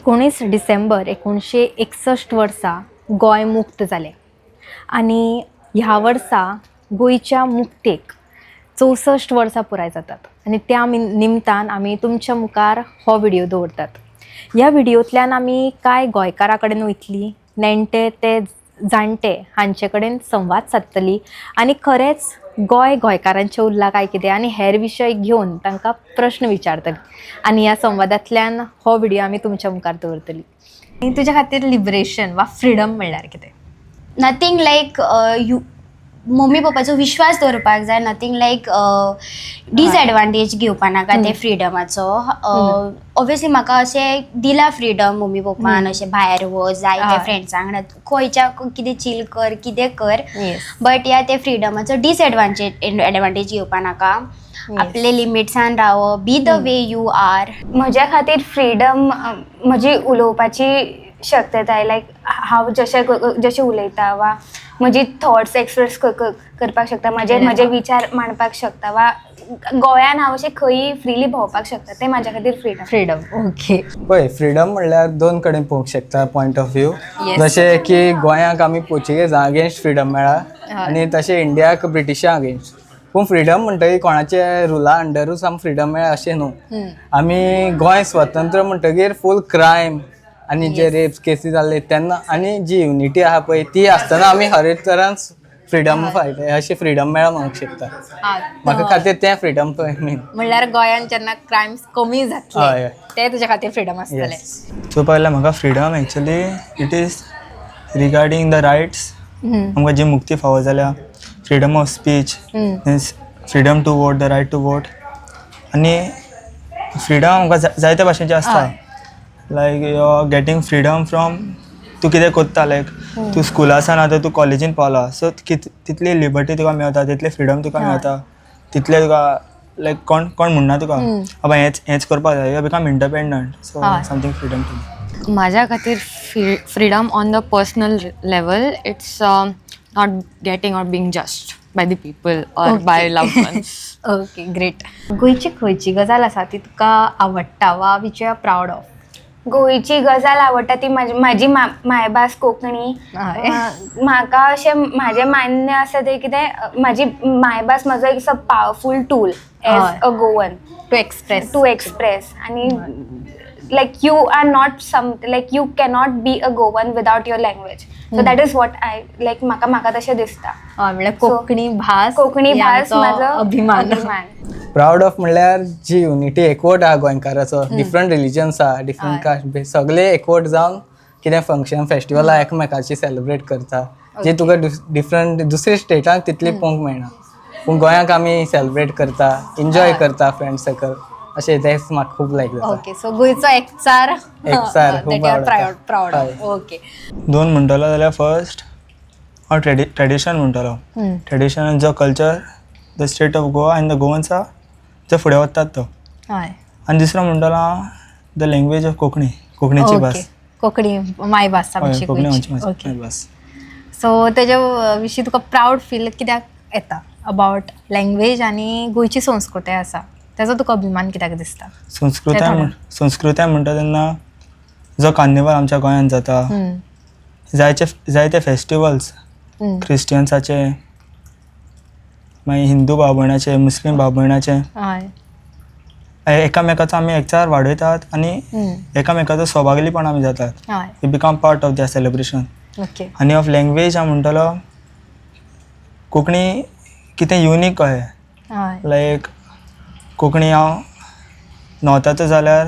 19 डिसेंबर 1961 वर्सा गोंय मुक्त जालें आनी ह्या वर्सा गोंयच्या मुक्तेक 64 वर्सां पुराय जातात आनी त्या निमतान आमी तुमच्या मुखार हो व्हिडिओ दवरतात. ह्या व्हिडिओंतल्यान आमी कांय गोंयकारां कडेन वयतलीं, नेणटे ते जाणटे हांचे कडेन संवाद सादतलीं आनी खरेंच गोंयकारांचें उरलां काय कितें आनी हेर विशय घेवन तांकां प्रश्न विचारतलीं आनी ह्या संवादांतल्यान हो व्हिडिओ आमी तुमच्या मुखार दवरतलीं. आनी तुज्या खातीर लिबरेशन वा फ्रिडम म्हणल्यार कितें? नथींग लायक मम्मी पप्पाचो विश्वास दवरपाक जाय. नथींग लायक डिसएडवांटेज घेवपा नाका ते फ्रिडमाचो. ऑब्वियसली म्हाका अशें दिला फ्रिडम मम्मी पप्पान, अशें भायर वच, जाय त्या फ्रेंड्सां वांगडा खंयच्या कितें चिल कर, कितें कर, बट ह्या ते फ्रिडमाचो डिसएडवांटेज घेवपा नाका. आपले लिमिट्सान रावप, be the way you are. म्हज्या खातीर फ्रिडम म्हजी उलोवपाची शक्यताय, लायक हांव जशें उलयता वा म्हजी थॉट्स एक्सप्रेस करपाक शकता, म्हजे विचार मांडपाक शकता, वा गोंयान हांव अशें खंयी फ्रिली भोंवपाक शकता. तें म्हाज्या खातीर फ्रिडम. ओके. पळय, फ्रिडम म्हणल्यार दोन कडेन पळोवंक शकता पॉयंट ऑफ व्यू. जशें की गोंयाक आमी पोर्चुगेजां अगेन्स्ट फ्रिडम मेळ्ळा आनी तशें इंडियाक ब्रिटिशां अगेन्स्ट. पूण फ्रिडम म्हणटकीर कोणाचे रुला अंडरूच आमकां फ्रिडम मेळ्ळा अशें न्हू. आमी गोंय स्वतंत्र म्हणटकीर फूल क्रायम आनी जे रेप्स केसी जाल्ले तेन्ना आनी जी युनिटी आहा पळय ती आसतना आमी हर एक तरान फ्रिडम फायट अशें फ्रिडम मेळ्ळा म्हणूंक शकता. म्हाका खातीर तें फ्रिडम मेन. म्हणल्यार गोंयान जेन्ना क्रायम्स कमी जातले ते तुज्या खातीर फ्रिडम आसतलें. सो पयलें म्हाका freedom actually it is regarding the rights. आमकां जी मुक्ती फावो जाल्या, freedom of speech, freedom to vote, the right to vote. आनी फ्रिडम आमकां जायत्या भाशेचे आसता. Like you are getting freedom from तूं कितें कोत्ता, लायक तूं स्कुलासान आतां तूं कॉलेजीन पावला, सो तितली लिबर्टी तुका मेळटा, तितलें फ्रिडम तुका मेळटा, तितलें तुका लायक कोण म्हणना तुका बाबा हेंच करपाक जाय. You become independent. So something freedom too. माझ्या खातीर freedom on the personal level, it's not getting or being just by the people or by loved ones. Okay, great. गोंयची खंयची गजाल आसा ती तुका आवडटा वा which you are proud of? गोंयची गजाल आवडटा ती म्हाजी मायभास कोंकणी. म्हाका अशें म्हाजें मान्य आसा तें कितें, म्हाजी मायभास म्हजो एक powerful tool as a Goan to express. आनी like you are not like you cannot be a Goan without your language. So that is what I like. म्हाका तशें दिसता. म्हणल्यार कोंकणी भास म्हाजो अभिमान. प्राऊड ऑफ म्हणल्यार जी युनिटी, एकवट आहा गोंयकाराचो. डिफरंट रिलिजन्स आहा, डिफरंट कास्ट, सगळे एकवट जावन कितें फंक्शन फेस्टिवलां एकामेकाची सेलिब्रेट करता, जी तुका डिफरंट दुसऱ्या स्टेटांक तितली पळोवंक मेळना. पूण गोंयाक आमी सेलिब्रेट करता, एन्जॉय करता फ्रेंड्स सकल. अशें तेच म्हाका खूब लायक जाता. ओके, सो गोंयचो एकचार खूब आवडटा. Proud of. ओके. दोन म्हणटलो जाल्यार फर्स्ट हांव ट्रेडिशन म्हणटलो. ट्रेडिशन जो culture the state of Goa आनी द गोवन्स आहा जो फुडें वतात तो. आनी दुसरो म्हणटलो हांव द लँग्वेज ऑफ कोंकणीची भास. कोंकणी मायभास आमची. भास. सो तेज्या विशीं तुका प्राऊड फील कित्याक येता अबावट लँग्वेज आनी गोंयची संस्कृताय आसा, तेजो तुका अभिमान कित्याक दिसता? संस्कृताय म्हणटा तेन्ना जो कार्निवल आमच्या गोंयांत जाता, जायते फेस्टिवल्स, क्रिस्टियन्साचे, मागीर हिंदू भाव भयणाचे, मुस्लीम भाव भयणाचे, एकामेकाचो आमी एकचार वाडयतात आनी एकामेकाचो सौभागलीपण आमी जातात. We become part of that celebration. आनी ऑफ लँग्वेज हांव म्हणटलो कोंकणी कितें युनीक कशें. लायक कोंकणी हांव नॉर्थाचो जाल्यार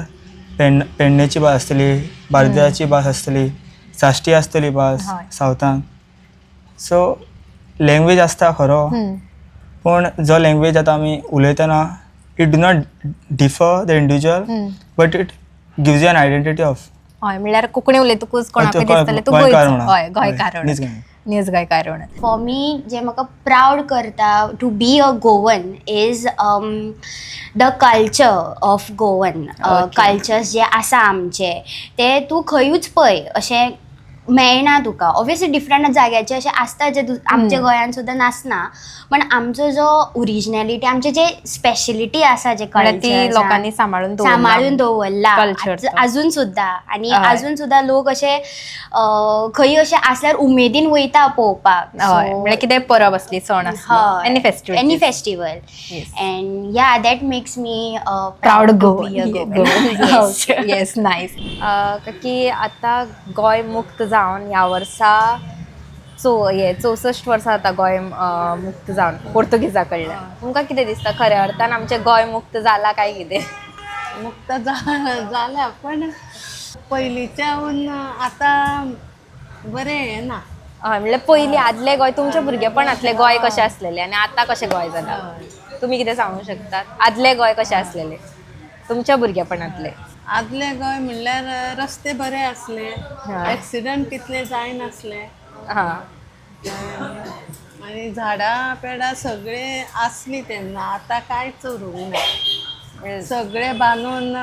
पेडणेची भास आसतली, बार्देजाची भास आसतली, साश्टी आसतली भास सावथान. सो लँग्वेज आसता खरो, पूण जो लँग्वेज आतां आमी उलयतना it do not differ the individual, but it gives you an identity of. म्हणल्यार कोंकणी उलयतकूच कोणाकय दिसतलें तूं गोंयकार. न्यूज गोंयकार. फॉर मी जे म्हाका प्राऊड करता to be a Goan is the culture of Goan. Cultures जे आसा आमचे ते तूं खंयूच पळय, अशें मेळना तुका. ऑब्वियसली डिफरंट जाग्याचे अशें आसता जे आमच्या गोंयांत सुद्दां नासना, पण आमचो जो ओरिजिनॅलिटी, आमचे जे स्पेशलिटी आसा, जे म्हणजे ती culture लोकांनी सांबाळून दवरला. सांबाळून दवरला Culture तो. अजून सुद्दां. आनी हय. अजून सुद्दां लोक अशे खंय अशें आसल्यार उमेदीन वयता पळोवपाक. हय, म्हणजे कितें परब असली, सण असली, any festival. Any festival. And yeah that makes me proud गो. येस. Yes, nice. की आता गोंय मुक्त जावन ह्या वर्सा 64 वर्सां जाता गोंय मुक्त जावन पोर्तुगीजा कडल्यान. तुमकां कितें दिसता, खऱ्या अर्थान आमचें गोंय मुक्त जाला काय कितें? मुक्त झाल्या, पण पयलींच्याहून आता बरें हें ना. हय, म्हणल्यार पयलीं आदले गोंय, तुमच्या भुरगेपणांतले गोंय कशें आसलेलें आनी आतां कशें गोंय जालां, तुमी कितें सांगूंक शकतात? आदले गोंय कशें आसलेलें तुमच्या भुरगेपणांतले? आदले गोंय म्हणल्यार रस्ते बरे आसले, एक्सिडंट तितले जायनासले, हां. आनी झाडां पेडां सगळे आसली तेन्ना. आतां कांयच उरूंक ना. सगळे बांदून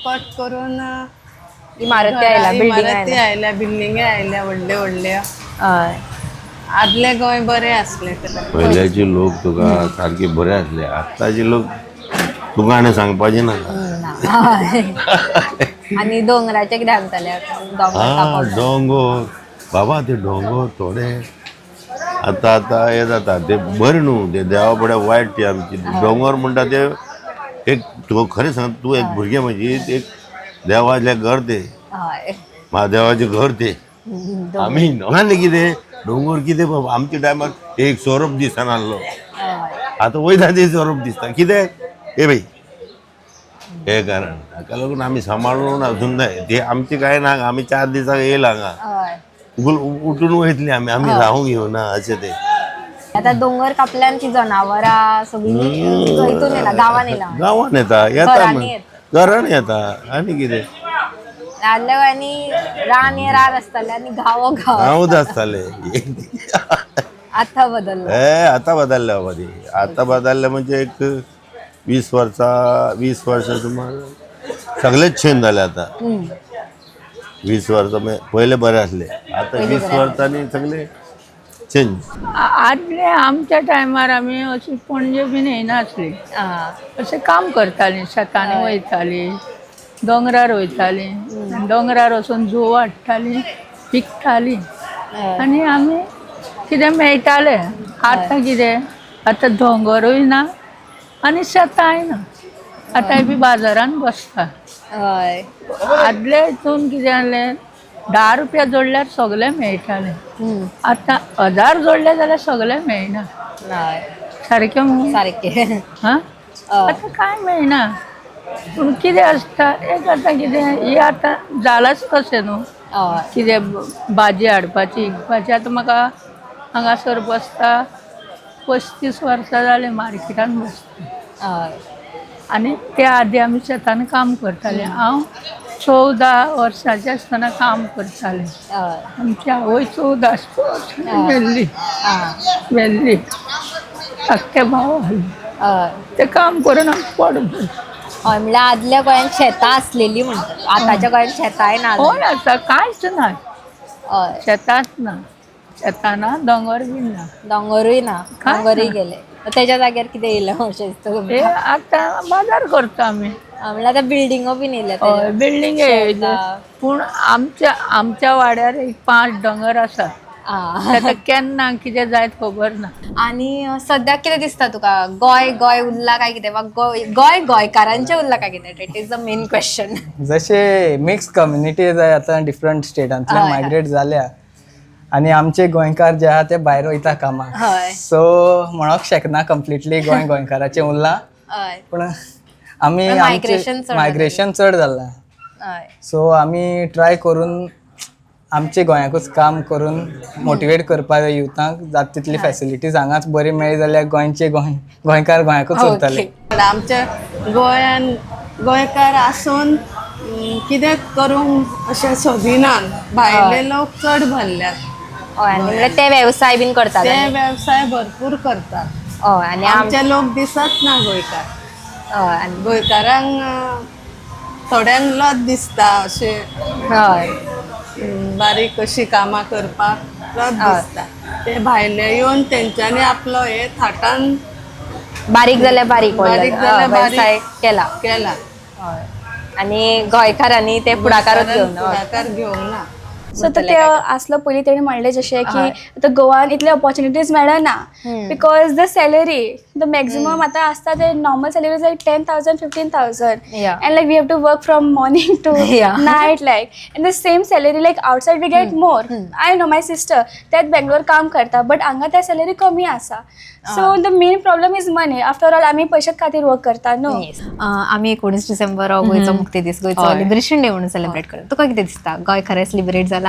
कट करून इमारती आयल्या, बिल्डिंग इमारती आयल्या, बिल्डिंगे आयल्या व्हडल्यो व्हडल्यो. हय. आदले गोंय बरें आसलें. पहिल्याचे लोक तुका सारखे बरे असले, आताचे लोक तुका आनी सांगपाचे नाका. आनी दोंगराचे कितें सांगताले? हा, डोंगर बाबा, ते डोंगर थोडे आता हे जाता, ते बरें न्हू, ते देवा फुड्या वायट. ती आमची डोंगर म्हणटा ते एक, तुका खरें सांग, तूं एक भुरगें म्हणजे एक देवाचें घर, ते हय. महादेवाचें घर ते. आमी नोंगाले कितें डोंगर कितें बाबा, आमच्या टायमार एक सोरोप दिसताना आसलो, आतां वयता ते सोरोप दिसता. कितें हे भाई, हे कारण ताका लागून आमी सांबाळून अजून जाय. ते आमचे कांय ना, आमी 4 दिसाक येयल हांगा, हय. उठून वयतली आमी रावूंक येवना अशें ते. आता दोंगर कापल्यान ती जनावरां सगळीं हितून येला, गांवान येला. गांवान येता घरांनी येता. घरान येता. आनी कितें आदल्या गोंयांनी रान हे रान आसतालें आनी गांव गांव. गांवच आसताले. आतां बदललो. आतां बदलले बाबा ती. आतां बदलले म्हणजे एक 20 वर्सां सुमार सगळेच चेंज जाले. आतां 20 वर्सां पयले बरे आसले, आतां 20 वर्सांनी सगळे चेंज. आदले आमच्या टायमार आमी अशी पणजे बीन येनासली, अशें काम करतालीं, शेतांनी वयतालीं, दोंगरार वयतालीं, दोंगरार वचून जुव हाडटालीं, विकतालीं, आनी आमी कितें मेळटालें. आतां कितें, आतां दोंगरूय ना आनी शेतांय ना, आतांय बी बाजारान बसता. हय. आदले हितून कितें जालें, 10 रुपया जोडल्यार सगळें मेळटालें. आतां 1000 जोडले जाल्यार सगळें मेळना. हय. सारकें मग सारकें. हां, आतां कांय मेळना. पूण कितें आसता, एक आतां कितें, हें आतां जालांच तशें न्हू. हय. कितें भाजी हाडपाची, हिकपाची. आतां म्हाका हांगासर बसता 35 वर्सां जालीं मार्केटान बसता. हय. आनी त्या आदी आमी शेतान काम करताले. हांव 14 वर्साचें आसतना काम करतालें. हय. आमची आवय 14 वर्सां वेल्ली धाकटे भाव आसले, हय. ते काम करून आमी पोट भरता. हय, म्हणल्यार आदल्या गोंयांत शेतां आसलेलीं म्हणटात, आतांच्या गोंयांत शेतांय ना. कोण आसा, कांयच ना, हय. शेतांच ना. शेतां ना, दोंगर बीन ना, दोंगरूय ना, काय दोंगरूय ना. गेले. तेच्या जाग्यार कितें येयलें अशें दिसता हे तुमकां? आतां बाजार करता आमी. म्हणल्यार आतां बिल्डिंगो बीन येयल्या. हय, बिल्डिंग येयले. पूण आमच्या वाड्यार एक 5 दोंगर आसा. आतां केन्ना कितें जायत खबर ना. आनी सद्याक कितें दिसता तुका, गोंय गोंय उरला काय कितें, वा गोंय गोंयकारांचें उरला काय कितें? That is the main question. जशे मिक्स कम्युनिटी जाय आतां डिफरंट स्टेटांतल्यान मायग्रेट जाल्या, आनी आमचे गोंयकार जे आहा ते भायर वयता कामाक. हय. सो म्हणोंक शकना कंप्लिटली गोंय गोंयकाराचें उरलां, हय. पूण आमी मायग्रेशन चड जालां. हय. सो आमी ट्राय करून आमचे गोंयाकूच काम करून मोटिवेट करपाक जाय युथांक. जाता तितली फॅसिलिटीज हांगाच बरी मेळ्ळी जाल्यार गोंयचे गोंयकार गोंयाकूच उरतले. आमच्या गोंयान गोंयकार आसून कितें करूंक अशें सोदिनान, भायले लोक चड भरल्यात. हय. आनी म्हणल्यार ते वेवसाय बीन करतात. ते वेवसाय भरपूर करतात. हय. आनी आमचे लोक दिसत ना गोंयकार. हय. आनी गोंयकारांक थोड्यांक लज दिसता अशें. हय. बारीक कशी कामां करपाक दिसता. ते भायले येवन तेंच्यांनी आपलो हे थाटान बारीक जाल्यार बारीक बारीक जाल्यार वेवसाय केला केला. आणि गोंयकारांनी ते फुडाकारच घेवन फुडाकार घेवंक ना. सो ते असलं पयलीं तेणी म्हणलें जशें की आतां गोवान इतले ऑपॉर्च्युनिटीज मेळना because the salary the maximum आतां आसता ते normal salary like 10,000 15,000 and like we have to work from morning to night like and the same salary like outside we get more. I know my sister तेच बेंगलोर काम करता but हांगा त्या salary कमी आसा. So the main problem is money. After all आमी पयशे खातीर वर्क करता न्हू. आमी 19 डिसेंबर हो गोंयचो मुक्ती दीस गोंयचो लिबरेशन डे म्हणून सेलिब्रेट करता. तुका कितें दिसता गोंय खरेंच लिबरेट जाला?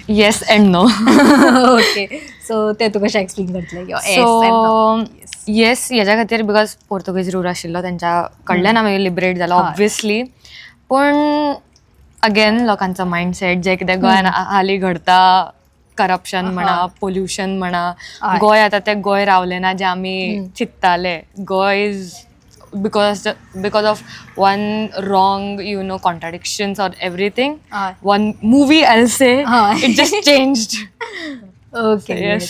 Yes and no. Okay so ते तूं कशें एक्सप्लेन करतलें? सो येस हेच्या खातीर बिकॉज पोर्तुगीज रूल आशिल्लो तेंच्या कडल्यान आमी लिबरेट जालो ऑब्वियसली. पण अगेन लोकांचो मायंडसेट जे कितें गोंयान हालीं घडटा करप्शन म्हणा पोल्युशन म्हणा गोंय आतां तें गोंय रावलें ना जें आमी चिंत्ताले. Goa is because of one wrong contradictions or everything one movie I'll say it just changed. Okay yes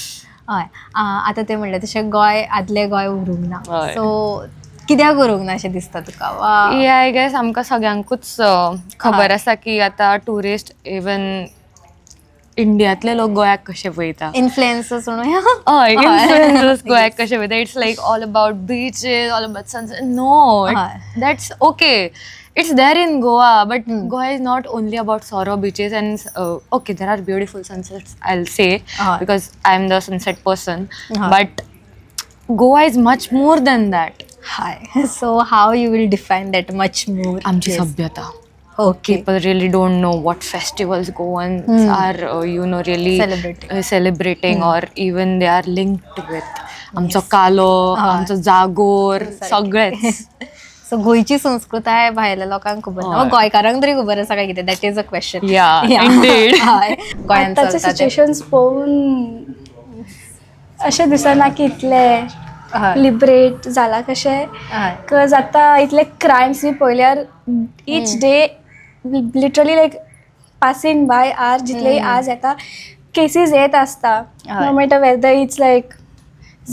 हय आतां तें म्हणलें तशें गोंय आदलें गोंय उरूंक ना. सो कित्याक उरूंक ना अशें दिसता तुका? आय गेस आमकां सगळ्यांकूच खबर आसा की आतां टुरिस्ट इवन इंडियांतले लोक गोंयाक कशे पळयता. इन्फ्लुएन्सर्स म्हणून हय इन्फ्लुएन्सर्स गोंयाक कशे पळयता. It's like all about beaches all about sunset. No that's okay it's there in Goa but Goa is not only about sorrow beaches and okay there are beautiful sunsets I will say because I am the sunset person but Goa is much more than that. Hi so how you will define that much more? आमची सभ्यता. Okay. People really don't know what festivals Goans are, really celebrating or even they are linked with. आमचो कालो, आमचो जागोर, सगळेच. So गोंयची संस्कृताय भायल्या लोकांक खबर ना. गोंयकारांक तरी खबर आसा काय कितें? That is a question. आतांचे सिच्युएशन्स पळोवन अशें दिसना की इतले लिबरेट जाला कशें. बिकॉज आतां इतले क्रायम्स बी पळयल्यार each day literally like passing by are जितले आज येता केसीस येत आसता. No matter whether it's like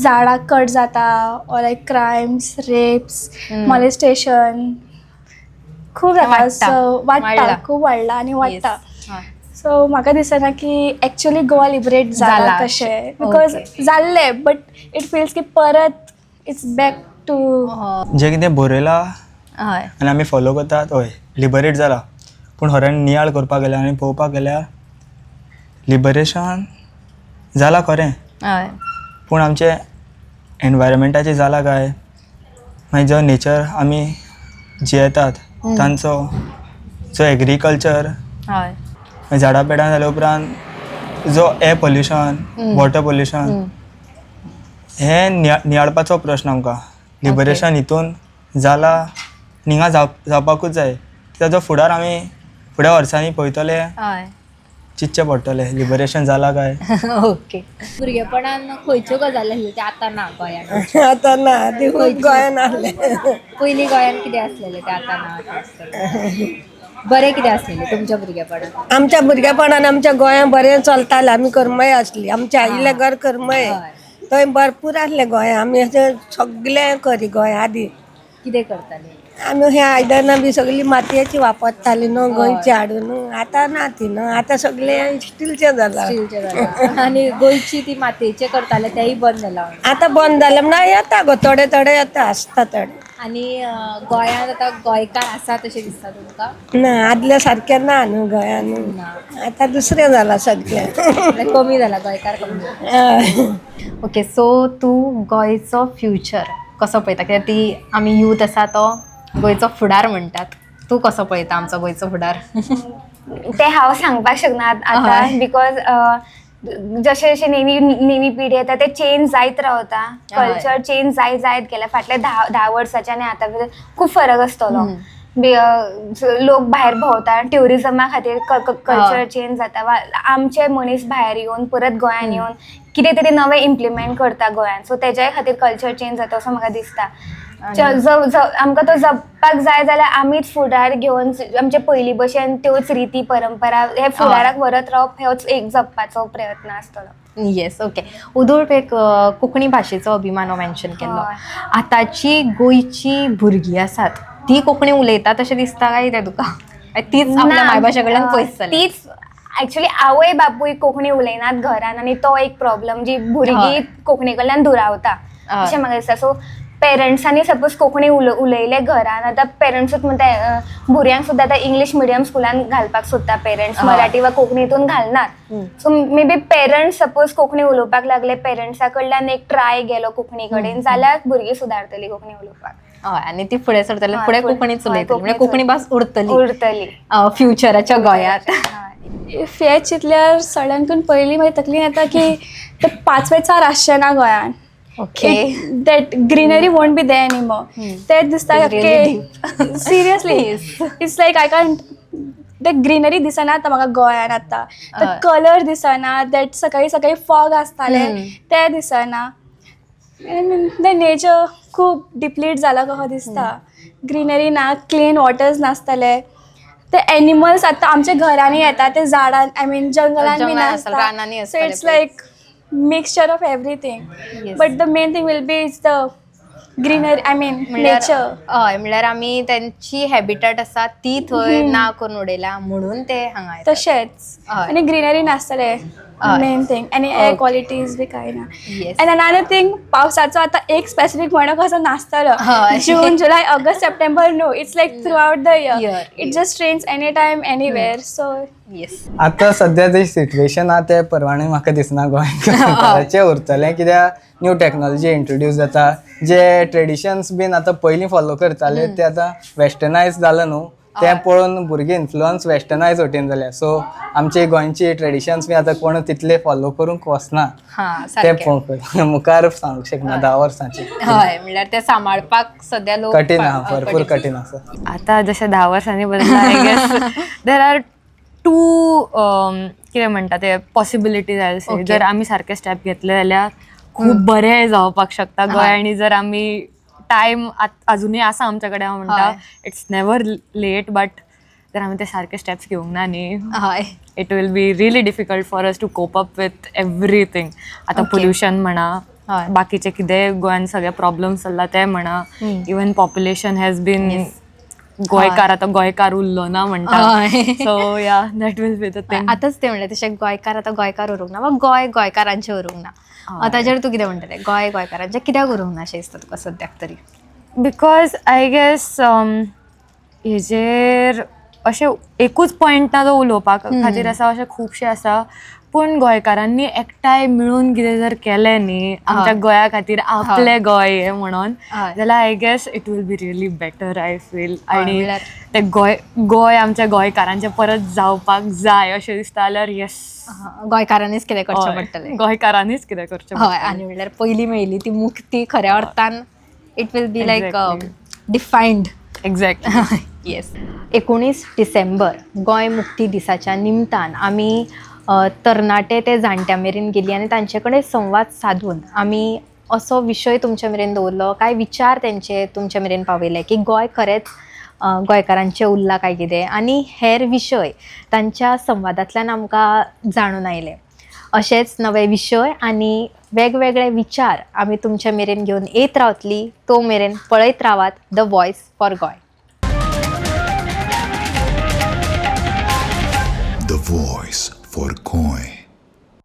झाडां कट जाता or like crimes rapes molestation खूब जाता. सो वाडटा खूब वाडला आनी वाडटा. सो म्हाका दिसना की एक्चुअली गोवा लिबरेट जाला कशें बिकॉज जाल्लें बट इट फिल्स की परत इट्स बॅक टू जें कितें बरयलां आनी आमी फॉलो करतात हय लिबरेट जाला. पूण खऱ्यान नियाळ करपाक गेल्यार आनी पळोवपाक गेल्यार लिबरेशन जाला खरें पूण आमचे एनवायरमेंटाचें जाला काय मागीर जो नेचर आमी जियेतात तांचो जो एग्रीकल्चर झाडां पेडां जाल्या उपरांत जो एअर पोल्युशन वॉटर पोल्युशन हे नियाळपाचो प्रश्न आमकां लिबरेशन हितून जाला हिंगा जावपाकूच जाय. ताजो फुडार आमी फुड्या वर्सांनी पळयतले चिंतचें पडटलें लिबरेशन जाला काय. ओके भुरगेपणान खंयच्यो गजाली आसल्यो ते आतां ना गोंयान? आतां ना ती गोंयान आहले. पयलीं गोंयान कितें आसलेलें ते आतां ना. बरें कितें आसलेलें तुमच्या भुरगेपणान? आमच्या भुरगेपणान आमच्या गोंयान बरें चलतालें. आमी करमय आसली. आमच्या आईलें घर करमय थंय भरपूर आसलें गोंयान. आमी सगळें करी गोंय आदी कितें करताले? आमी हे आयदनां बी सगळीं मातयेची वापरतालीं न्हू गोंयची हाडून. आतां ना ती न्हू आतां सगळें स्टीलचें जालां. आनी गोंयची ती मातयेचे करताले तेय बंद जाला. आतां बंद जालें ना येता गो थोडे थोडे येता आसता थोडे. आनी गोंयांत आतां गोंयकार आसा तशें दिसता तुमकां? ना आदल्या सारकें ना न्हू गोंयान. आतां दुसरें जालां सगळें. कमी जाला गोंयकार कमी. ओके सो तूं गोंयचो फ्युचर कसो पळयता? कित्याक ती आमी यूथ आसा तो गोंयचो फुडार म्हणटात. तूं कसो पळयता आमचो गोंयचो फुडार? ते हांव सांगपाक शकना आतां बिकॉज जशें जशें नेवी पिढी येता ते चेंज जायत रावता. कल्चर चेंज जायत गेला. फाटल्या 10 वर्सांच्यान आतां खूब फरक आसतलो. लोक भायर भोंवता ट्युरिजमा खातीर कल्चर चेंज जाता. आमचे मनीस भायर येवन परत गोंयान येवन कितें तरी नवें इम्प्लिमेंट करता गोंयांत. सो तेज्या खातीर कल्चर चेंज जाता असो म्हाका दिसता. आमकां तो जपपाक जाय जाल्यार आमीच फुडार घेवन आमचे पयलीं भशेन त्योच रिती परंपरा हे फुडाराक व्हरत रावप हेच एक जपपाचो प्रयत्न आसतलो. Yes, okay. उदोळ एक कोंकणी भाशेचो अभिमान मेन्शन केल्लो. हय. आतांची गोंयची भुरगीं आसात ती कोंकणी उलयतात अशें दिसता काय ते तुका? तीच आपल्या मायभाशे कडल्यान पयस जाली. तीच ऍक्च्युली आवय बापूय कोंकणी उलयनात घरान आनी तो एक प्रॉब्लम जी भुरगीं कोंकणी कडल्यान दुरावता अशें म्हाका दिसता. सो पेरंट्सांनी सपोज कोंकणी उलयले घरान, आतां पेरंट्सूच म्हणटा भुरग्यांक सुद्दां आतां इंग्लीश मिडियम स्कुलान घालपाक सोदता पेरंट्स, मराठी वा कोंकणीतून घालनात. So maybe parents suppose Konkani उलोवपाक लागले, पेरंट्सा कडल्यान एक ट्राय गेलो कोंकणी कडेन जाल्यार भुरगीं सुदारतलीं कोंकणी उलोवपाक. हय, आनी ती फुडें सरतली, फुडें कोंकणीच उलयतली, म्हणजे कोंकणीच कोंकणी भास उरतली फ्युचराच्या गोंयांत. इफ हे चिंतल्यार सगळ्यांकून पयलीं म्हाजी तकलीन येता की ते 5वें आसचें ना गोंयान. Okay. That greenery won't be there anymore. तेच दिसता की seriously it's like I can't. ते ग्रीनरी दिसना आतां म्हाका गोंयान. आतां ते कलर दिसना, दॅट सकाळी सकाळी फॉग आसताले ते दिसना. ते नेचर खूब डिप्लीट जाला कहो दिसता. ग्रीनरी ना, क्लीन वॉटर्स नासतले. ते एनिमल्स आतां आमच्या घरांनी येता ते झाडां आय मीन जंगलान बी नासता. So it's like mixture of everything. But the main thing will be is the greenery I mean nature. हय, म्हणल्यार आमी त्यांची हॅबिटॅट आसा ती थंय ना करून उडयल्या म्हणून ते हांगा येतात. तशेंच. आनी ग्रीनरी नासतले मेन थिंग. आनी एअर क्वॉलिटीज बी कांय ना. येस. एंड अनदर थिंग, पावसाचो आतां एक स्पेसिफीक म्हयनो कसो नासतलो. June, July, August, September no. It's like throughout the year. It just rains any time anywhere. So yes. आतां सद्या जे सिच्युएशन आहा ते प्रमाणे म्हाका दिसना गोंयाचे उरतलें, कित्याक न्यू टॅक्नॉलॉजी इंट्रोड्यूस जाता. जे ट्रेडिशन्स बीन आतां पयलीं फॉलो करताले ते आतां वेस्टर्नायज जालां न्हू, तें पळोवन भुरगीं इन्फ्लुअन्स वेस्टर्नायज वटेन जाल्या. सो आमचे गोंयची ट्रेडिशन्स बी आतां कोण तितले फॉलो करूंक वचना. ते पळोवंक मुखार सांगूंक शकना 10 वर्सांचे. हय, म्हणल्यार ते सांबाळपाक सद्या लोक कठीण आहा, भरपूर कठीण आसा. आता जशें 10 वर्सांनी बदलला आय गेस देर आर 2 कितें म्हणटा ते पॉसिबिलिटीज आय से. जर आमी सारके स्टेप घेतले जाल्यार खूब बरें जावपाक शकता गोंय. आनी जर आमी टायम अजुनूय आसा आमच्या कडेन हांव म्हणटा इट्स नेवर लेट. बट जर आमी ते सारके स्टेप्स घेवंक ना न्ही, हय, it will be really difficult for us to cope up with everything. आतां पोल्युशन म्हणा, बाकीचे कितें गोंयान सगळे प्रॉब्लम्स चल्ला ते म्हणा, इवन पॉप्युलेशन हॅज बीन गोंयकार आतां गोंयकार उरलो ना म्हणटा. So yeah that will be the thing. आतांच ते म्हणले तशें गोंयकार आतां गोंयकार उरूंक ना वा गोंय गोंयकारांचे उरूंक ना. ताचेर तूं कितें म्हणटलें? गोंय गोंयकारांचे कित्याक उरूंक ना अशें दिसता तुका सद्याक तरी? बिकॉज आय गेस हेजेर अशें एकूच पॉयंट ना तो उलोवपाक खातीर आसा, अशें खुबशे आसा. पूण गोंयकारांनी एकठांय मेळून कितें जर केलें न्ही आमच्या गोंया खातीर, आपलें गोंय हें म्हणून, जाल्यार I guess it will be really better I feel. आनी ते गोंय आमच्या गोंयकारांचें परत जावपाक जाय अशें दिसता जाल्यार येस, गोंयकारांनीच कितें करचें पडटलें. गोंयकारांनीच कितें करचें. हय, आनी म्हणल्यार पयलीं मेळिल्ली ती मुक्ती खऱ्या अर्थान it will be like defined. Exactly. Yes. 19 December गोंय मुक्ती दिसाच्या निमतान आमी तरणाटे ते जाणट्या मेरेन गेली आनी तांचे कडेन संवाद साधून आमी असो विशय तुमचे मेरेन दवरलो, कांय विचार तेंचे तुमचे मेरेन पावयले की गोंय खरेंच गोंयकारांचें उरलां काय कितें, आनी हेर विशय तांच्या संवादांतल्यान आमकां जाणून आयले. अशेच नवे विशय आनी वेगवेगळे विचार आमी तुमचे मेरेन घेवन येत रावतली. तो मेरेन पळयत रावात the voice for Goa. The Voice for Goy.